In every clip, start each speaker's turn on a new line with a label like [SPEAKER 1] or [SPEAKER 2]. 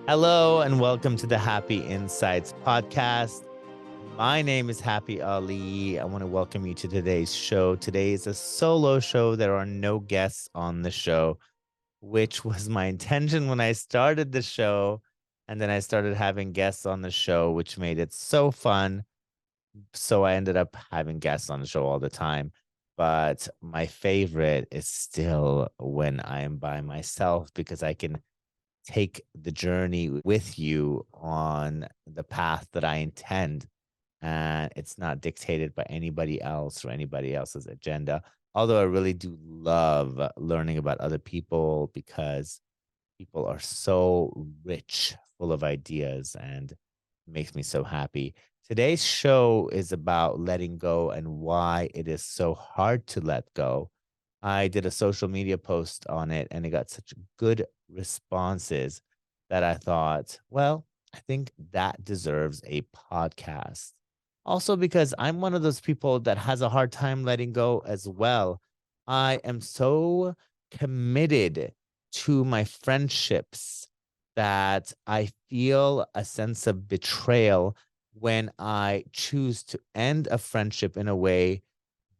[SPEAKER 1] Hello and welcome to the Happy Insights podcast. My name is Happy Ali. I want to welcome you to today's show. Today is a solo show. There are no guests on the show, which was my intention when I started the show. And then I started having guests on the show, which made it so fun. So I ended up having guests on the show all the time. But my favorite is still when I am by myself because I can take the journey with you on the path that I intend. And it's not dictated by anybody else or anybody else's agenda. Although I really do love learning about other people because people are so rich, full of ideas, and it makes me so happy. Today's show is about letting go and why it is so hard to let go. I did a social media post on it and it got such good responses that I thought, well, I think that deserves a podcast. Also, because I'm one of those people that has a hard time letting go as well. I am so committed to my friendships that I feel a sense of betrayal when I choose to end a friendship in a way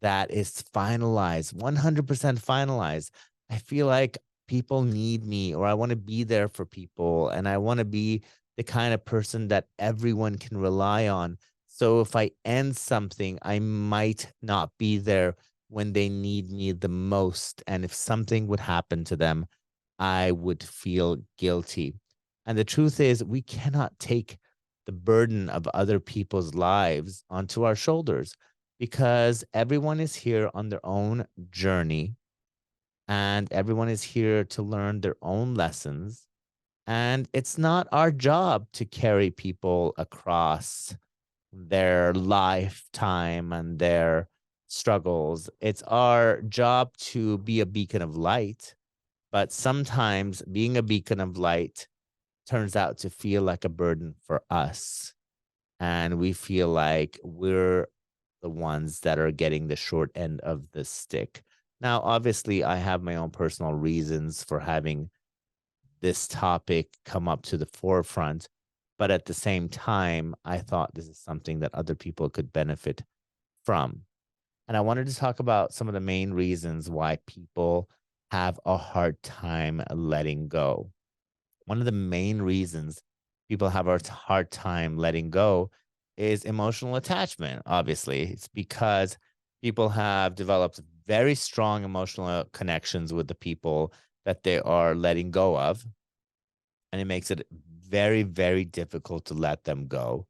[SPEAKER 1] that is finalized, 100% finalized. I feel like people need me or I want to be there for people and I want to be the kind of person that everyone can rely on. So if I end something, I might not be there when they need me the most. And if something would happen to them, I would feel guilty. And the truth is, we cannot take the burden of other people's lives onto our shoulders because everyone is here on their own journey and everyone is here to learn their own lessons. And it's not our job to carry people across their lifetime and their struggles. It's our job to be a beacon of light. But sometimes being a beacon of light turns out to feel like a burden for us. And we feel like we're the ones that are getting the short end of the stick. Now, obviously, I have my own personal reasons for having this topic come up to the forefront. But at the same time, I thought this is something that other people could benefit from. And I wanted to talk about some of the main reasons why people have a hard time letting go. One of the main reasons people have a hard time letting go is emotional attachment. Obviously, it's because people have developed very strong emotional connections with the people that they are letting go of. And it makes it very, very difficult to let them go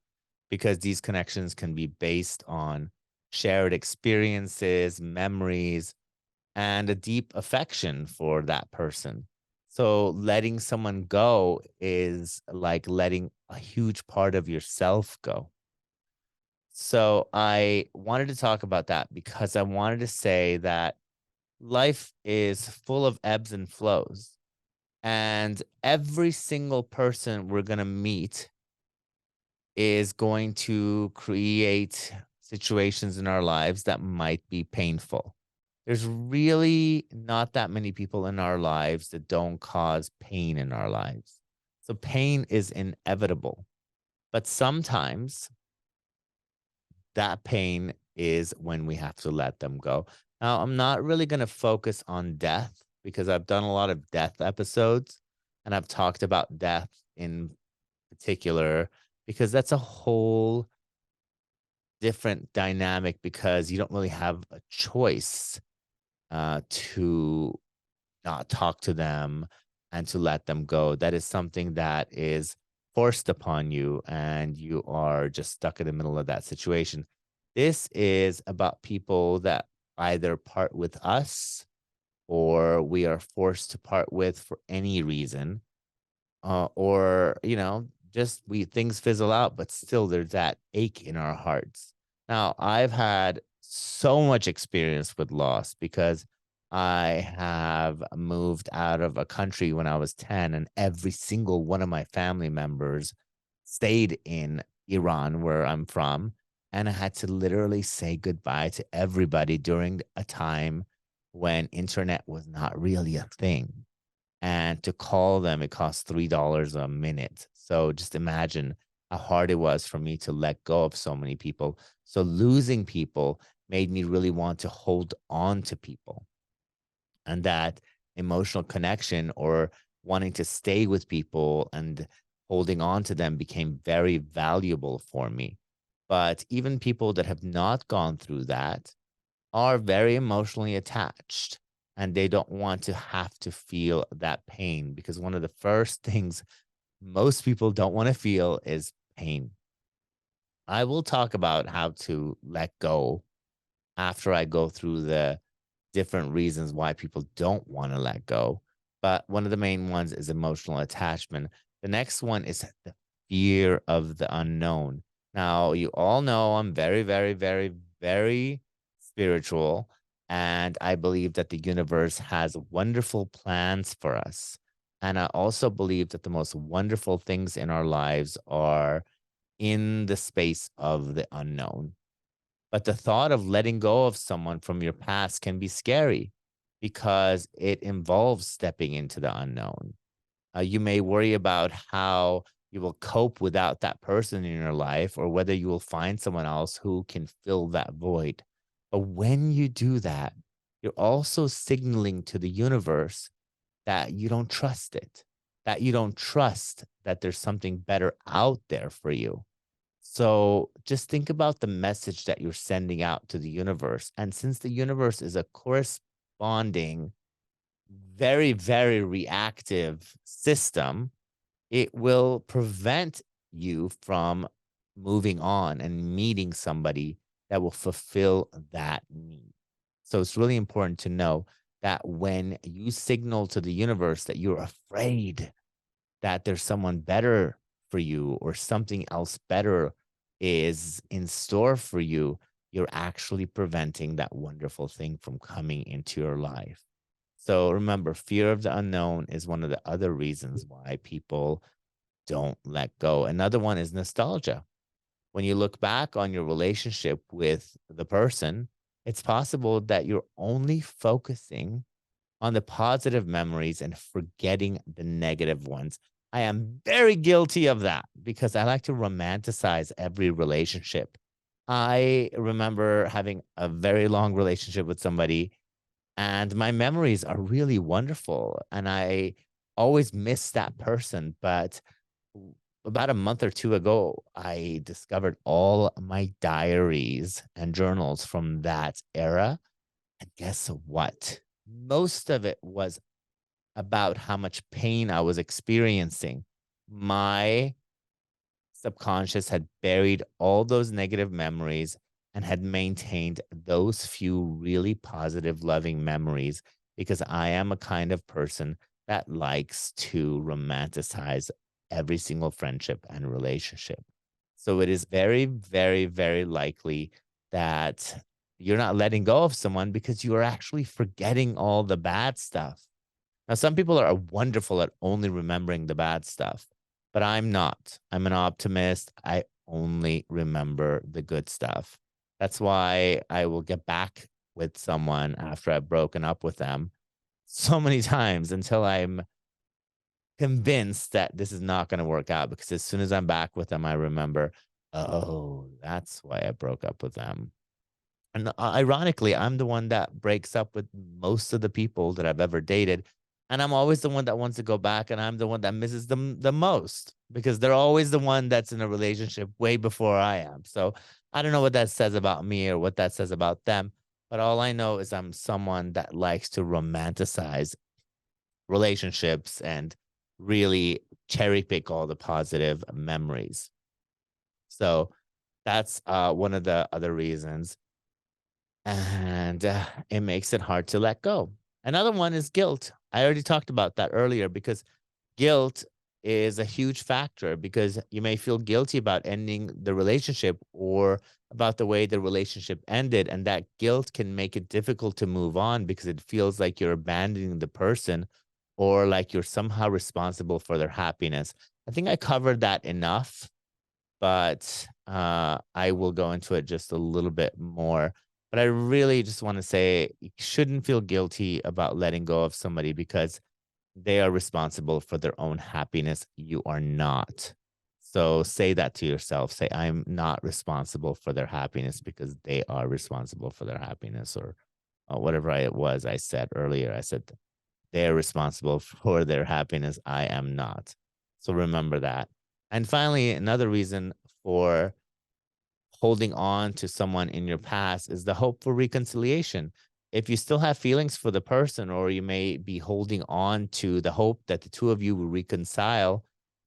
[SPEAKER 1] because these connections can be based on shared experiences, memories, and a deep affection for that person. So letting someone go is like letting a huge part of yourself go. So I wanted to talk about that because I wanted to say that life is full of ebbs and flows. And every single person we're going to meet is going to create situations in our lives that might be painful. There's really not that many people in our lives that don't cause pain in our lives. So pain is inevitable. But sometimes that pain is when we have to let them go. Now, I'm not really going to focus on death because I've done a lot of death episodes and I've talked about death in particular because that's a whole different dynamic because you don't really have a choice to not talk to them and to let them go. That is something that is forced upon you, and you are just stuck in the middle of that situation. This is about people that either part with us or we are forced to part with for any reason, or just we things fizzle out, but still there's that ache in our hearts. Now, I've had so much experience with loss because I have moved out of a country when I was 10, and every single one of my family members stayed in Iran, where I'm from. And I had to literally say goodbye to everybody during a time when internet was not really a thing. And to call them, it costs $3 a minute. So just imagine how hard it was for me to let go of so many people. So losing people made me really want to hold on to people. And that emotional connection or wanting to stay with people and holding on to them became very valuable for me. But even people that have not gone through that are very emotionally attached, and they don't want to have to feel that pain, because one of the first things most people don't want to feel is pain. I will talk about how to let go after I go through the different reasons why people don't want to let go. But one of the main ones is emotional attachment. The next one is the fear of the unknown. Now, you all know I'm very, very, very, very spiritual. And I believe that the universe has wonderful plans for us. And I also believe that the most wonderful things in our lives are in the space of the unknown. But the thought of letting go of someone from your past can be scary because it involves stepping into the unknown. You may worry about how you will cope without that person in your life, or whether you will find someone else who can fill that void. But when you do that, you're also signaling to the universe that you don't trust it, that you don't trust that there's something better out there for you. So just think about the message that you're sending out to the universe. And since the universe is a corresponding, very, very reactive system, it will prevent you from moving on and meeting somebody that will fulfill that need. So it's really important to know that when you signal to the universe that you're afraid that there's someone better for you or something else better is in store for you, you're actually preventing that wonderful thing from coming into your life. So remember, fear of the unknown is one of the other reasons why people don't let go. Another one is nostalgia. When you look back on your relationship with the person, it's possible that you're only focusing on the positive memories and forgetting the negative ones. I am very guilty of that because I like to romanticize every relationship. I remember having a very long relationship with somebody, and my memories are really wonderful. And I always miss that person. But about a month or two ago, I discovered all my diaries and journals from that era. And guess what? Most of it was about how much pain I was experiencing. My subconscious had buried all those negative memories and had maintained those few really positive, loving memories, because I am a kind of person that likes to romanticize every single friendship and relationship. So it is very, very, very likely that you're not letting go of someone because you are actually forgetting all the bad stuff. Now, some people are wonderful at only remembering the bad stuff, but I'm not. I'm an optimist. I only remember the good stuff. That's why I will get back with someone after I've broken up with them so many times until I'm convinced that this is not going to work out. Because as soon as I'm back with them, I remember, oh, that's why I broke up with them. And ironically, I'm the one that breaks up with most of the people that I've ever dated. And I'm always the one that wants to go back, and I'm the one that misses them the most because they're always the one that's in a relationship way before I am. So I don't know what that says about me or what that says about them. But all I know is I'm someone that likes to romanticize relationships and really cherry pick all the positive memories. So that's one of the other reasons, and it makes it hard to let go. Another one is guilt. I already talked about that earlier because guilt is a huge factor, because you may feel guilty about ending the relationship or about the way the relationship ended. And that guilt can make it difficult to move on because it feels like you're abandoning the person or like you're somehow responsible for their happiness. I think I covered that enough, but I will go into it just a little bit more. But I really just want to say you shouldn't feel guilty about letting go of somebody, because They are responsible for their own happiness. You are not. So say that to yourself. Say, I'm not responsible for their happiness because they are responsible for their happiness, or whatever it was I said earlier. I said they're responsible for their happiness. I am not. So remember that. And finally, another reason for holding on to someone in your past is the hope for reconciliation. If you still have feelings for the person, or you may be holding on to the hope that the two of you will reconcile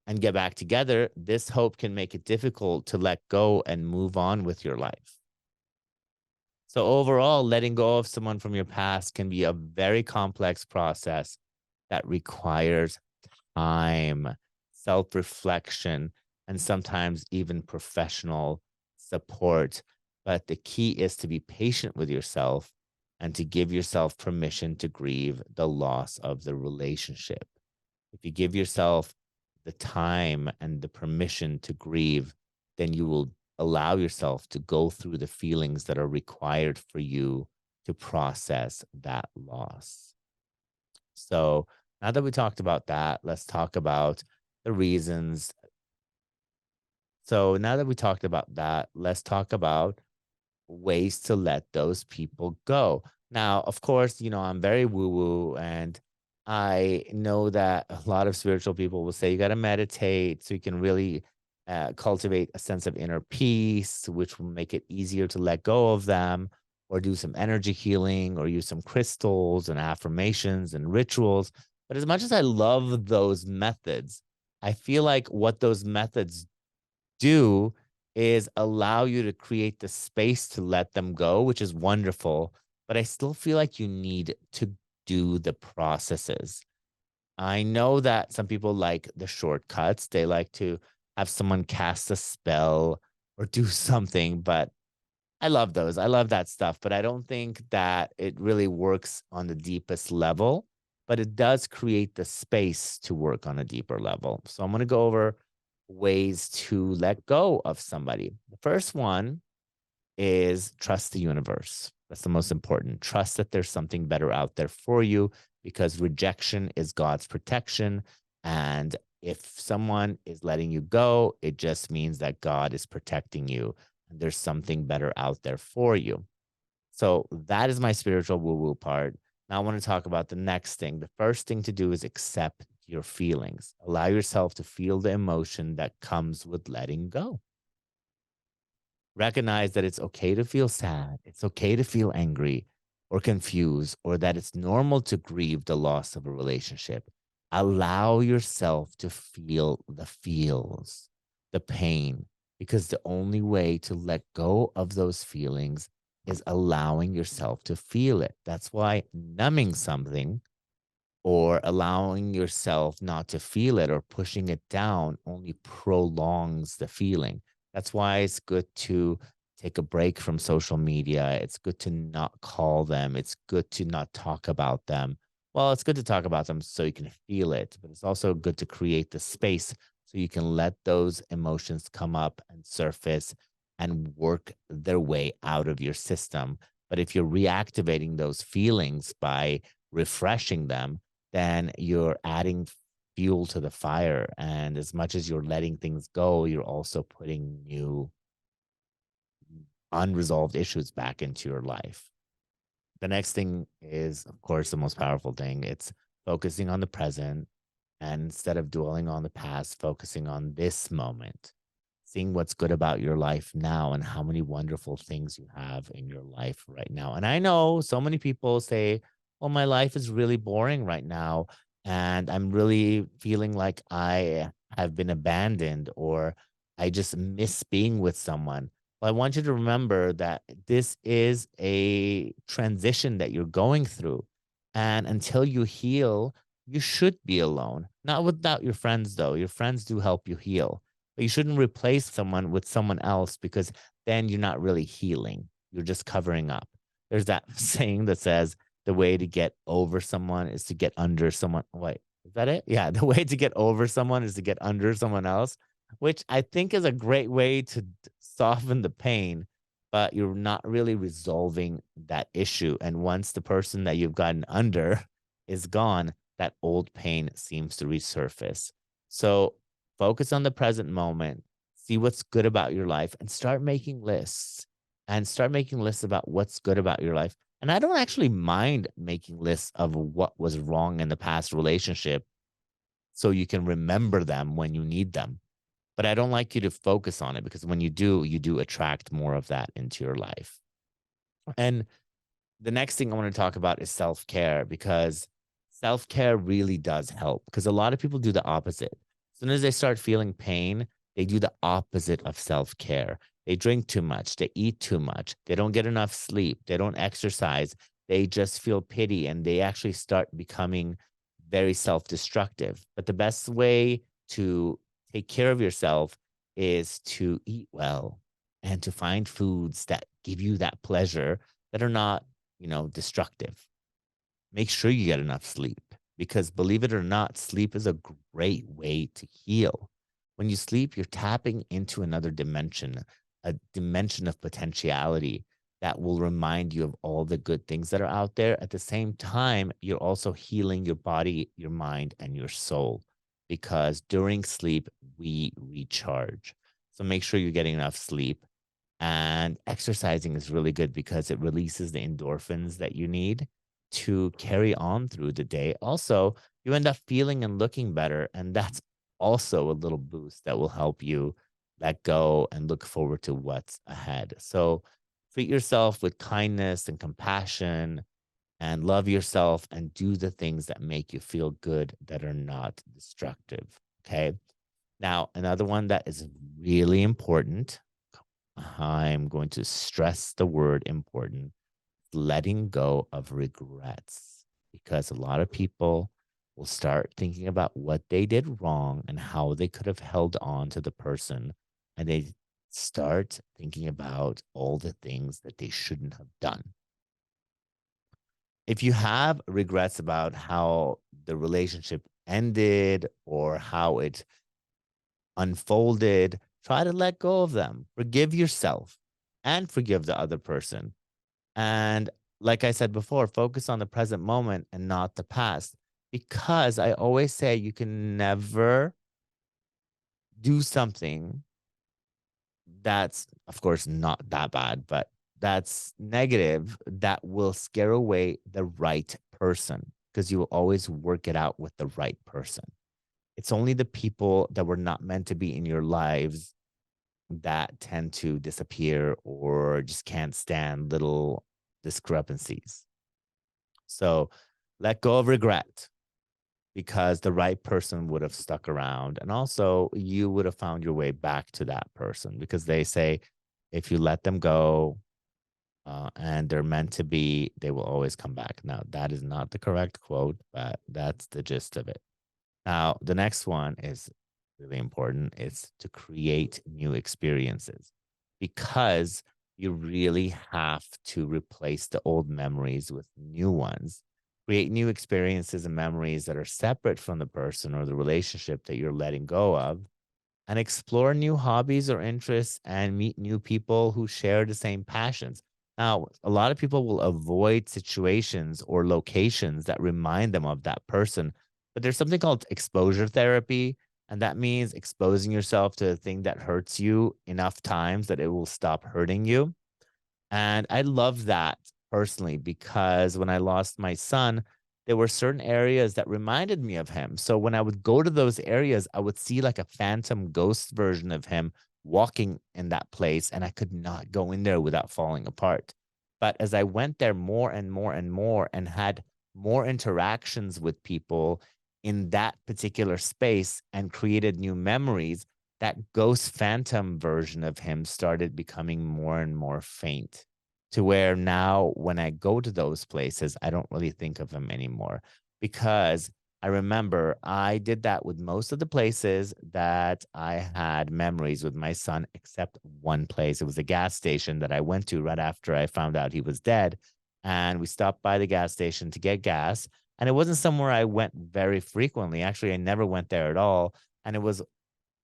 [SPEAKER 1] and get back together, this hope can make it difficult to let go and move on with your life. So, overall, letting go of someone from your past can be a very complex process that requires time, self reflection, and sometimes even professional support. But the key is to be patient with yourself and to give yourself permission to grieve the loss of the relationship. If you give yourself the time and the permission to grieve, then you will allow yourself to go through the feelings that are required for you to process that loss. So now that we talked about that, let's talk about the reasons. So now that we talked about that, let's talk about ways to let those people go. Now, of course, I'm very woo woo, and I know that a lot of spiritual people will say you got to meditate so you can really cultivate a sense of inner peace, which will make it easier to let go of them, or do some energy healing, or use some crystals and affirmations and rituals. But as much as I love those methods, I feel like what those methods do is allow you to create the space to let them go, which is wonderful. But I still feel like you need to do the processes. I know that some people like the shortcuts. They like to have someone cast a spell or do something, but I love those. I love that stuff, but I don't think that it really works on the deepest level, but it does create the space to work on a deeper level. So I'm going to go over ways to let go of somebody. The first one is trust the universe. That's the most important. Trust that there's something better out there for you, because rejection is God's protection. And if someone is letting you go, it just means that God is protecting you and there's something better out there for you. So that is my spiritual woo woo part. Now I want to talk about the next thing. The first thing to do is accept your feelings. Allow yourself to feel the emotion that comes with letting go. Recognize that it's okay to feel sad. It's okay to feel angry or confused, or that it's normal to grieve the loss of a relationship. Allow yourself to feel the feels, the pain, because the only way to let go of those feelings is allowing yourself to feel it. That's why numbing something or allowing yourself not to feel it or pushing it down only prolongs the feeling. That's why it's good to take a break from social media. It's good to not call them. It's good to not talk about them. Well, it's good to talk about them so you can feel it, but it's also good to create the space so you can let those emotions come up and surface and work their way out of your system. But if you're reactivating those feelings by refreshing them, then you're adding fuel to the fire. And as much as you're letting things go, you're also putting new unresolved issues back into your life. The next thing is, of course, the most powerful thing. It's focusing on the present, and instead of dwelling on the past, focusing on this moment, seeing what's good about your life now and how many wonderful things you have in your life right now. And I know so many people say, well, my life is really boring right now. And I'm really feeling like I have been abandoned, or I just miss being with someone. Well, I want you to remember that this is a transition that you're going through. And until you heal, you should be alone. Not without your friends, though. Your friends do help you heal, but you shouldn't replace someone with someone else, because then you're not really healing. You're just covering up. There's that saying that says the way to get over someone is to get under someone. Wait, is that it? Yeah. The way to get over someone is to get under someone else, which I think is a great way to soften the pain, but you're not really resolving that issue. And once the person that you've gotten under is gone, that old pain seems to resurface. So focus on the present moment, see what's good about your life, and start making lists. And start making lists about what's good about your life. And I don't actually mind making lists of what was wrong in the past relationship so you can remember them when you need them. But I don't like you to focus on it because when you do attract more of that into your life. And the next thing I want to talk about is self care because self care really does help because a lot of people do the opposite. As soon as they start feeling pain, they do the opposite of self care. They drink too much, they eat too much, they don't get enough sleep, they don't exercise, they just feel pity and they actually start becoming very self destructive. But the best way to take care of yourself is to eat well and to find foods that give you that pleasure that are not, destructive. Make sure you get enough sleep because believe it or not, sleep is a great way to heal. When you sleep, you're tapping into another dimension, a dimension of potentiality that will remind you of all the good things that are out there. At the same time, you're also healing your body, your mind, and your soul because during sleep, we recharge. So make sure you're getting enough sleep. And exercising is really good because it releases the endorphins that you need to carry on through the day. Also, you end up feeling and looking better. And that's also a little boost that will help you let go and look forward to what's ahead. So treat yourself with kindness and compassion and love yourself and do the things that make you feel good that are not destructive. Okay. Now, another one that is really important, I'm going to stress the word important, letting go of regrets, because a lot of people will start thinking about what they did wrong and how they could have held on to the person. And they start thinking about all the things that they shouldn't have done. If you have regrets about how the relationship ended or how it unfolded, try to let go of them. Forgive yourself and forgive the other person. And like I said before, focus on the present moment and not the past. Because I always say you can never do something that's, of course, not that bad, but that's negative that will scare away the right person because you will always work it out with the right person. It's only the people that were not meant to be in your lives that tend to disappear or just can't stand little discrepancies. So let go of regret because the right person would have stuck around. And also, you would have found your way back to that person because they say if you let them go and they're meant to be, they will always come back. Now, that is not the correct quote, but that's the gist of it. Now, the next one is really important. It's to create new experiences because you really have to replace the old memories with new ones. Create new experiences and memories that are separate from the person or the relationship that you're letting go of, and explore new hobbies or interests and meet new people who share the same passions. Now, a lot of people will avoid situations or locations that remind them of that person, but there's something called exposure therapy. And that means exposing yourself to a thing that hurts you enough times that it will stop hurting you. And I love that personally because when I lost my son, there were certain areas that reminded me of him. So when I would go to those areas, I would see like a phantom ghost version of him walking in that place, and I could not go in there without falling apart. But as I went there more and more and more and had more interactions with people in that particular space and created new memories, that ghost phantom version of him started becoming more and more faint to where now when I go to those places, I don't really think of him anymore because I remember I did that with most of the places that I had memories with my son, except one place. It was a gas station that I went to right after I found out he was dead. And we stopped by the gas station to get gas. And it wasn't somewhere I went very frequently. Actually, I never went there at all. And it was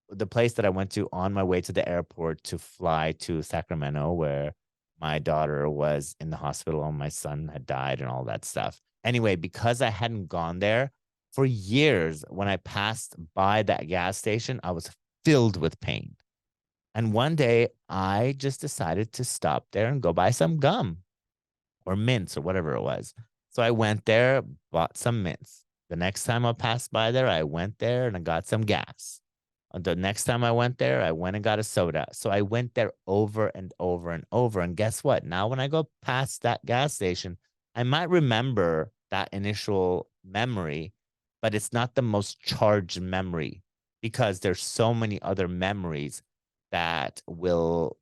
[SPEAKER 1] the place that I went to on my way to the airport to fly to Sacramento, where my daughter was in the hospital and my son had died and all that stuff. Anyway, because I hadn't gone there For years, when I passed by that gas station, I was filled with pain. And one day I just decided to stop there and go buy some gum or mints or whatever it was. So I went there, bought some mints. The next time I passed by there, I went there and I got some gas. The next time I went there, I went and got a soda. So I went there over and over and over. And guess what? Now, when I go past that gas station, I might remember that initial memory, but it's not the most charged memory because there's so many other memories that will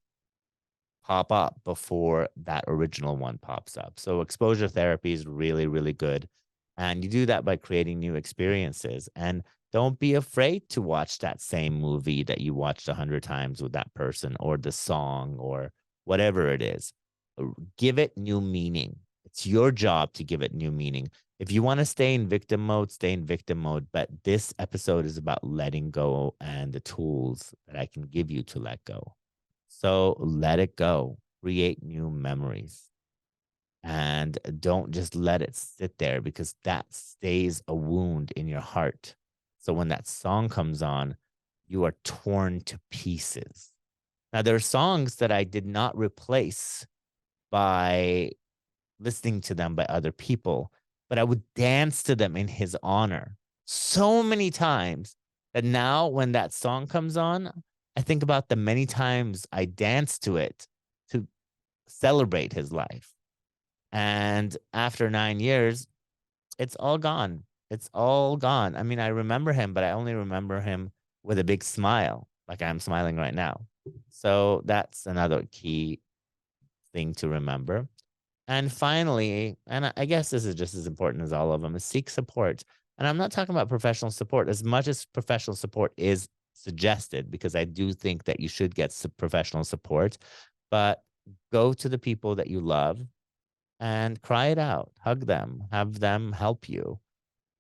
[SPEAKER 1] pop up before that original one pops up. So exposure therapy is really, really good. And you do that by creating new experiences. And don't be afraid to watch that same movie that you watched 100 times with that person or the song or whatever it is. Give it new meaning. It's your job to give it new meaning. If you want to stay in victim mode, stay in victim mode. But this episode is about letting go and the tools that I can give you to let go. So let it go, create new memories, and don't just let it sit there because that stays a wound in your heart. So when that song comes on, you are torn to pieces. Now, there are songs that I did not replace by listening to them by other people, but I would dance to them in his honor so many times that now when that song comes on, I think about the many times I danced to it to celebrate his life. And after 9 years, it's all gone. It's all gone. I mean, I remember him, but I only remember him with a big smile, like I'm smiling right now. So that's another key thing to remember. And finally, and I guess this is just as important as all of them, is seek support. And I'm not talking about professional support as much as professional support is suggested, because I do think that you should get some professional support, but go to the people that you love and cry it out, hug them, have them help you.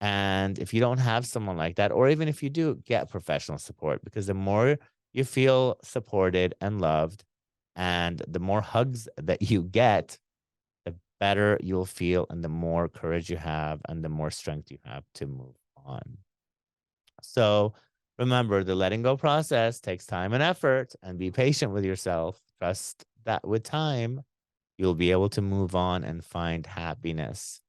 [SPEAKER 1] And if you don't have someone like that, or even if you do, get professional support, because the more you feel supported and loved, and the more hugs that you get, the better you'll feel and the more courage you have and the more strength you have to move on. So remember, the letting go process takes time and effort, and be patient with yourself. Trust that with time, you'll be able to move on and find happiness,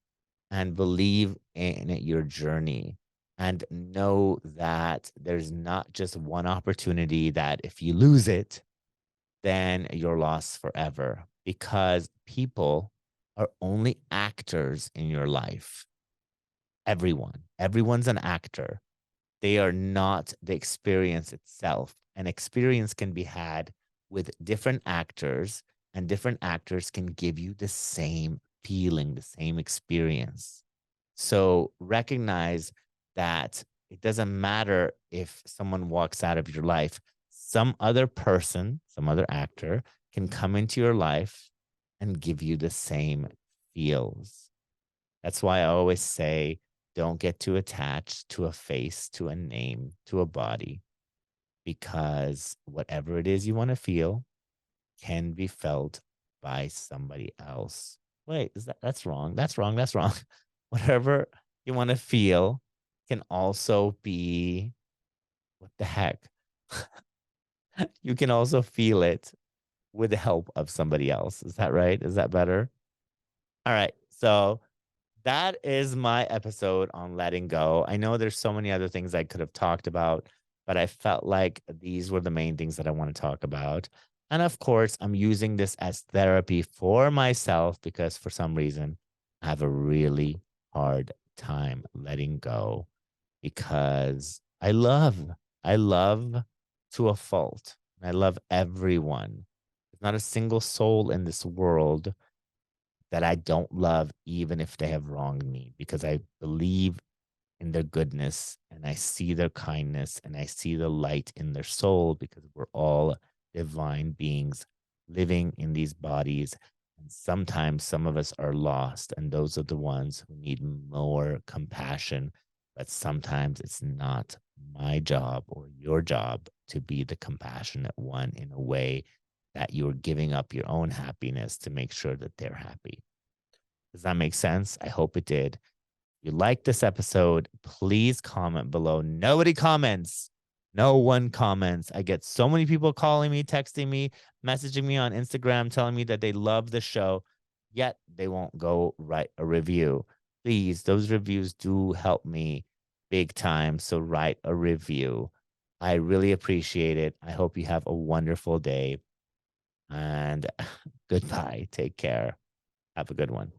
[SPEAKER 1] and believe in your journey, and know that there's not just one opportunity that if you lose it, then you're lost forever, because people are only actors in your life. Everyone's an actor. They are not the experience itself. An experience can be had with different actors, and different actors can give you the same feeling, the same experience. So recognize that it doesn't matter if someone walks out of your life. Some other person, some other actor can come into your life and give you the same feels. That's why I always say, don't get too attached to a face, to a name, to a body, because whatever it is you want to feel can be felt by somebody else. Wait, that's wrong? That's wrong. That's wrong. Whatever you want to feel can also be, what the heck? You can also feel it with the help of somebody else. Is that right? Is that better? All right. So that is my episode on letting go. I know there's so many other things I could have talked about, but I felt like these were the main things that I want to talk about. And of course, I'm using this as therapy for myself because for some reason, I have a really hard time letting go, because I love to a fault. I love everyone. There's not a single soul in this world that I don't love, even if they have wronged me, because I believe in their goodness and I see their kindness and I see the light in their soul, because we're all divine beings living in these bodies. And sometimes some of us are lost, and those are the ones who need more compassion. But sometimes it's not my job or your job to be the compassionate one in a way that you're giving up your own happiness to make sure that they're happy. Does that make sense? I hope it did. you like this episode, please comment below. Nobody comments. No one comments. I get so many people calling me, texting me, messaging me on Instagram, telling me that they love the show, yet they won't go write a review. Please, those reviews do help me big time. So write a review. I really appreciate it. I hope you have a wonderful day. And goodbye. Take care. Have a good one.